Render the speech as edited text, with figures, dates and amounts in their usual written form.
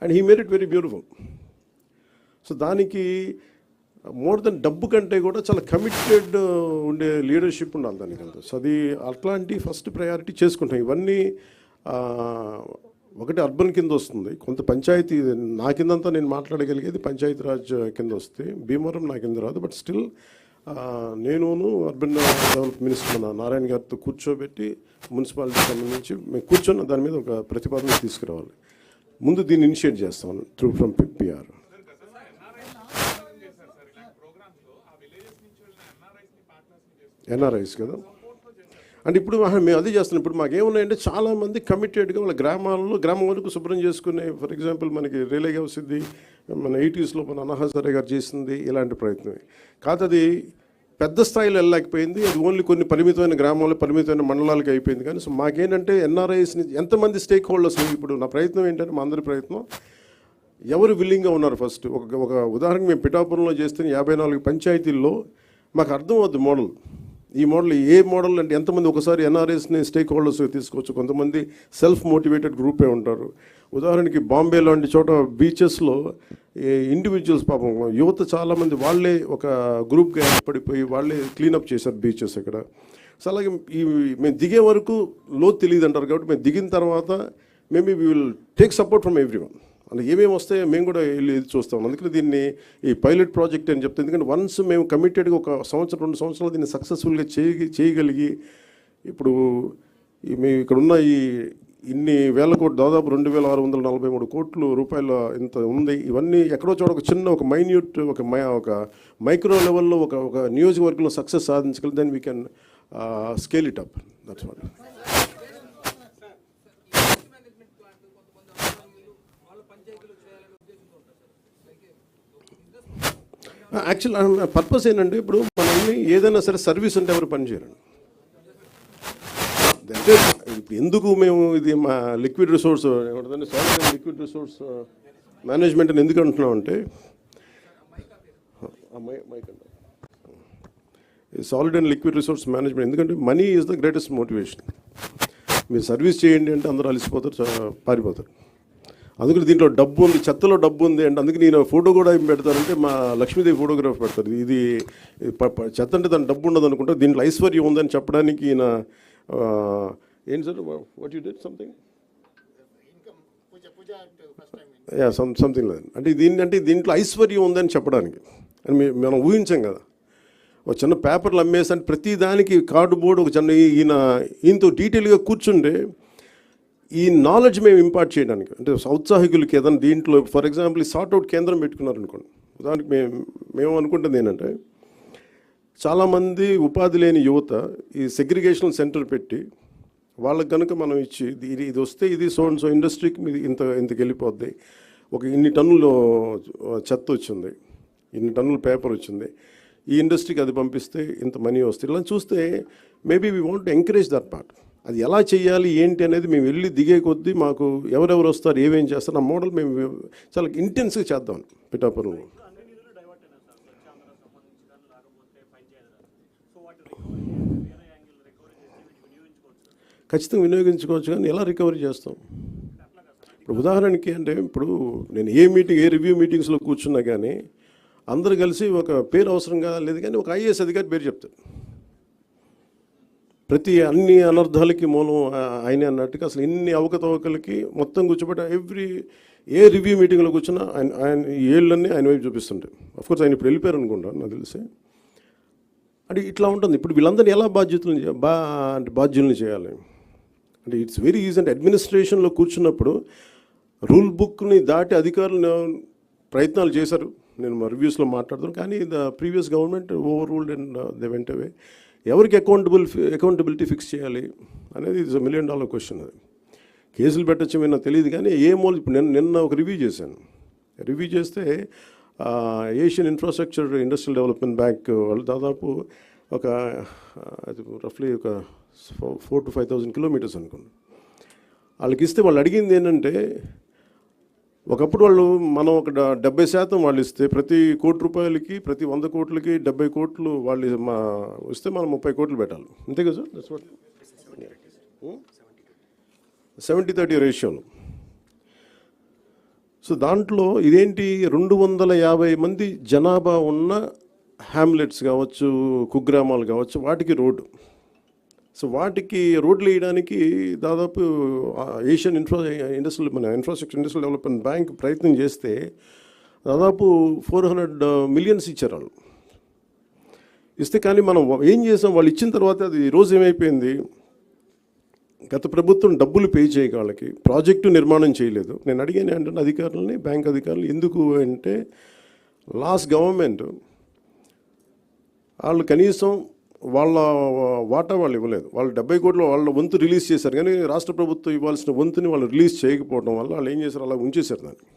And he made it very beautiful. So దానికి more than డబ్బు కంటే కూడా చాలా కమిటెడ్ ఉండే లీడర్షిప్ ఉండాలి దానికి అంతా. సో అది అట్లాంటి ఫస్ట్ ప్రయారిటీ చేసుకుంటాం. ఇవన్నీ ఒకటి అర్బన్ కింద వస్తుంది, కొంత పంచాయతీ నా కిందంతా నేను మాట్లాడగలిగేది పంచాయతీ రాజ్ కింద వస్తే, భీమవరం నా కింద రాదు. బట్ స్టిల్ నేను అర్బన్ డెవలప్ మినిస్టర్ నారాయణ గారితో కూర్చోబెట్టి మున్సిపాలిటీ సంబంధించి మేము కూర్చొని దాని మీద ఒక ప్రతిపాదన తీసుకురావాలి. ముందు దీన్ని ఇనిషియేట్ చేస్తాను త్రూ ఫ్రమ్ పిఆర్. ఎన్ఆర్ఐస్ కదా. అంటే ఇప్పుడు మేము అదే చేస్తున్నాం. ఇప్పుడు మాకేమున్నాయంటే చాలామంది కమిటెడ్గా వాళ్ళ గ్రామం వరకు శుభ్రం చేసుకునే, ఫర్ ఎగ్జాంపుల్ మనకి రిలే హౌస్ ఇది మన 80s మన అన్నహాసరే గారు చేసింది ఇలాంటి ప్రయత్నమే కాదు. అది పెద్ద స్థాయిలో వెళ్ళలేకపోయింది. అది ఓన్లీ కొన్ని పరిమితమైన గ్రామాలు పరిమితమైన మండలాలకి అయిపోయింది. కానీ సో మాకేంటంటే ఎన్ఆర్ఐస్ని ఎంతమంది స్టేక్ హోల్డర్స్, ఇప్పుడు నా ప్రయత్నం ఏంటంటే మా అందరి ప్రయత్నం ఎవరు విల్లింగ్గా ఉన్నారు. ఫస్ట్ ఒక ఉదాహరణకు మేము పిఠాపురంలో చేస్తున్న 54 పంచాయతీల్లో మాకు అర్థం అవుతుంది మోడల్. ఈ మోడల్ ఏ మోడల్ అంటే ఎంతమంది ఒకసారి ఎన్ఆర్ఎస్ని స్టేక్ హోల్డర్స్ తీసుకోవచ్చు. కొంతమంది సెల్ఫ్ మోటివేటెడ్ గ్రూపే ఉంటారు. ఉదాహరణకి బాంబే లాంటి చోట బీచెస్లో ఇండివిజువల్స్ పాపం యువత చాలామంది వాళ్ళే ఒక గ్రూప్గా ఏర్పడిపోయి వాళ్ళే క్లీనప్ చేశారు బీచెస్ ఇక్కడ. సో అలాగే మేము దిగే వరకు లోతు తెలియదు అంటారు. కాబట్టి మేము దిగిన తర్వాత maybe we will take support from everyone. అంటే ఏమేమి వస్తాయో మేము కూడా వెళ్ళి చూస్తాం. అందుకని దీన్ని ఈ పైలట్ ప్రాజెక్ట్ అని చెప్తాం. ఎందుకంటే వన్స్ మేము కమిటెడ్గా ఒక సంవత్సరం 2 సంవత్సరాలు దీన్ని సక్సెస్ఫుల్గా చేయగలిగి ఇప్పుడు మేము ఇక్కడ ఉన్న ఇన్ని వేల కోట్లు, దాదాపు 2643 కోట్ల రూపాయల ఇంత ఉంది. ఇవన్నీ ఎక్కడో చోట ఒక చిన్న ఒక మైన్యూట్ ఒక మైక్రో లెవెల్లో ఒక నియోజకవర్గంలో సక్సెస్ సాధించగలిగి then we can scale it up. That's what. Actual purpose ఏంటంటే ఇప్పుడు మనల్ని ఏదైనా సరే సర్వీస్ అంటే ఎవరు పనిచేయరండి. అంటే ఎందుకు మేము ఇది మా liquid resource solid and liquid resource management అని ఎందుకు అంటున్నామంటే solid and liquid resource management ఎందుకంటే money is the greatest motivation. మీరు సర్వీస్ చేయండి అంటే అందరూ అలసిపోతారు, పారిపోతారు. అందుకని దీంట్లో డబ్బు ఉంది, చెత్తలో డబ్బు ఉంది అంటే అందుకే నేను ఫోటో కూడా ఏం పెడతారంటే మా లక్ష్మీదేవి ఫోటోగ్రాఫ్ పెడతారు. ఇది చెత్త అంటే దాని డబ్బు ఉండదు అనుకుంటా, దీంట్లో ఐశ్వర్యం ఉందని చెప్పడానికి ఈయన ఏంటి sir what you did something something లేదు అంటే దీంట్లో ఐశ్వర్యం ఉందని చెప్పడానికి అని మనం ఊహించాం కదా. ఒక చిన్న పేపర్లు అమ్మేసి అంటే ప్రతి దానికి కార్డుబోర్డు ఒక చిన్న ఈయనతో డీటెయిల్గా కూర్చుంటే ఈ నాలెడ్జ్ మేము ఇంపార్ట్ చేయడానికి అంటే ఔత్సాహికులకి ఏదైనా దీంట్లో ఫర్ ఎగ్జాంపుల్ ఈ సార్ట్అవుట్ కేంద్రం పెట్టుకున్నారనుకోండి. ఉదాహరణకి మేము అనుకుంటుంది ఏంటంటే చాలామంది ఉపాధి లేని యువత ఈ సెగ్రిగేషన్ సెంటర్ పెట్టి వాళ్ళకి కనుక మనం ఇచ్చి ఇది వస్తే ఇది సో ఇండస్ట్రీకి మీది ఇంతకు వెళ్ళిపోద్ది, ఒక ఇన్ని టన్నులు చెత్త వచ్చింది, ఇన్ని టన్నులు పేపర్ వచ్చింది, ఈ ఇండస్ట్రీకి అది పంపిస్తే ఇంత మనీ వస్తుంది. ఇలా చూస్తే maybe we want to encourage that part. అది ఎలా చేయాలి ఏంటి అనేది మేము వెళ్ళి దిగే కొద్దీ మాకు ఎవరెవరు వస్తారు ఏమేం చేస్తారు ఆ మోడల్ మేము చాలా ఇంటెన్స్గా చేద్దాం పిఠాపురంలో. ఖచ్చితంగా వినియోగించుకోవచ్చు, కానీ ఎలా రికవరీ చేస్తాం? ఇప్పుడు ఉదాహరణకి అంటే ఇప్పుడు నేను ఏ రివ్యూ మీటింగ్స్లో కూర్చున్నా కానీ అందరు కలిసి ఒక పేరు అవసరంగా లేదు కానీ ఒక ఐఏఎస్ అధికారి పేరు చెప్తారు. అన్ని అనర్థాలకి మూలం ఆయనే అన్నట్టుగా అసలు ఇన్ని అవకతవకలకి మొత్తం కూర్చోబెట్టి ఏ రివ్యూ మీటింగ్లో కూర్చున్నా ఆయన ఏళ్ళన్నీ ఆయన వైపు చూపిస్తుంటాయి. అఫ్కోర్స్ ఆయన ఇప్పుడు వెళ్ళిపోయారు అనుకుంటా నాకు తెలిసి. అంటే ఇట్లా ఉంటుంది. ఇప్పుడు వీళ్ళందరినీ ఎలా బాధ్యుల్ని చేయాలి అంటే ఇట్స్ వెరీ ఈజీ. అంటే అడ్మినిస్ట్రేషన్లో కూర్చున్నప్పుడు రూల్ బుక్ని దాటి అధికారులు ప్రయత్నాలు చేశారు. నేను మా రివ్యూస్లో మాట్లాడుతాను, కానీ the previous government over ruled and they went away. ఎవరికి అకౌంటబిలిటీ ఫిక్స్ చేయాలి అనేది ఇట్స్ $1 million క్వశ్చన్. అది కేసులు పెట్టచ్చు నాకు తెలియదు, కానీ ఇప్పుడు నిన్న ఒక రివ్యూ చేశాను. రివ్యూ చేస్తే Asian infrastructure industrial development bank వాళ్ళు దాదాపు రఫ్లీ ఒక 4,000 to 5,000 kilometers అనుకోండి. వాళ్ళకి ఇస్తే వాళ్ళు అడిగింది ఏంటంటే ఒకప్పుడు మనం ఒక 70% వాళ్ళు ఇస్తే ప్రతి ₹1,00,00,000కి ప్రతి 100 కోట్లకి 70 కోట్లు వాళ్ళు ఇస్తే మనం 30 కోట్లు పెట్టాలి. అంతే కదా సార్? దట్స్ వాట్ 70-30 రేషియోలో. సో దాంట్లో ఇదేంటి 250 మంది జనాభా ఉన్న హ్యామ్లెట్స్ కావచ్చు, కుగ్రామాలు కావచ్చు, వాటికి రోడ్డు. సో వాటికి రోడ్లు వేయడానికి దాదాపు Asian infrastructure industrial development bank ప్రయత్నం చేస్తే దాదాపు 400 మిలియన్స్ ఇచ్చారు వాళ్ళు. ఇస్తే కానీ మనం ఏం చేసాం, వాళ్ళు ఇచ్చిన తర్వాత అది రోజు ఏమైపోయింది, గత ప్రభుత్వం డబ్బులు పే చేయక వాళ్ళకి ప్రాజెక్టు నిర్మాణం చేయలేదు. నేను అడిగాను అంటే అధికారులని, బ్యాంక్ అధికారులు, ఎందుకు అంటే లాస్ట్ గవర్నమెంట్ వాళ్ళు కనీసం వాళ్ళ వాటా వాళ్ళు ఇవ్వలేదు. వాళ్ళు 70 కోట్లు వాళ్ళ వంతు రిలీజ్ చేశారు, కానీ రాష్ట్ర ప్రభుత్వం ఇవ్వాల్సిన వంతుని వాళ్ళు రిలీజ్ చేయకపోవడం వల్ల వాళ్ళు ఏం చేశారు, అలా ఉంచేశారు దాన్ని.